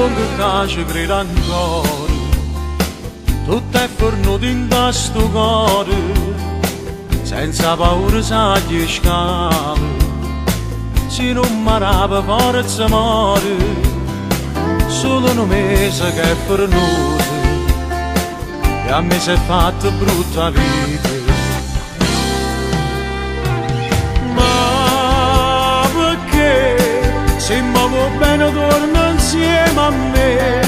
lungo che ci credo ancora, tutto è fornuto in questo cuore, senza paura sagli scale, se non marava forza muore, solo un mese che è fornuto, e a me si è fatta brutta vita. Ma perché se muovo bene torna insieme a me?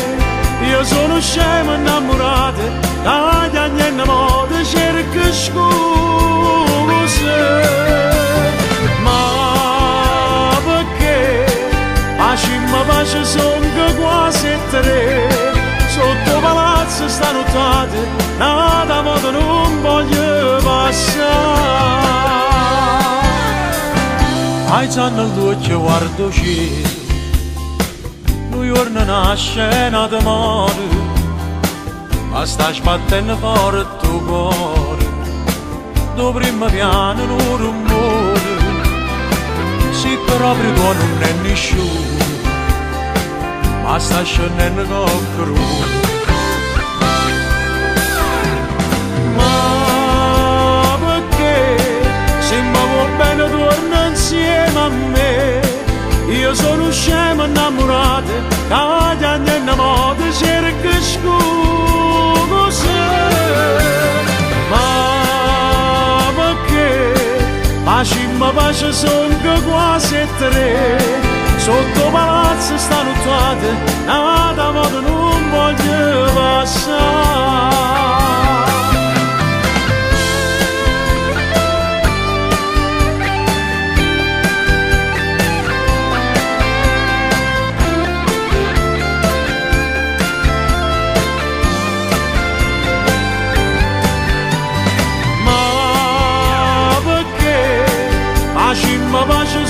Io sono scemo innamorato, dagli anni innamorati cerco scuse. Ma perché a cima pace sono quasi tre, sotto palazzo sta nottata, nada modo non voglio passare. Ai zanno all'occhio guardo cielo, noi giorno una scena d'amore, ma sta sbattendo forte il cuore, do primo piano un rumore, sì proprio tu non è nessuno, ma sta scendendo con crudo. Ma perché se muovo bene torna insieme a me? Io sono scemo innamorato, dagli anni innamorati cerco scuse. Ma perché a cima pace sono quasi tre, sotto palazzo sta nottata, nada modo non voglio passare. Ma pace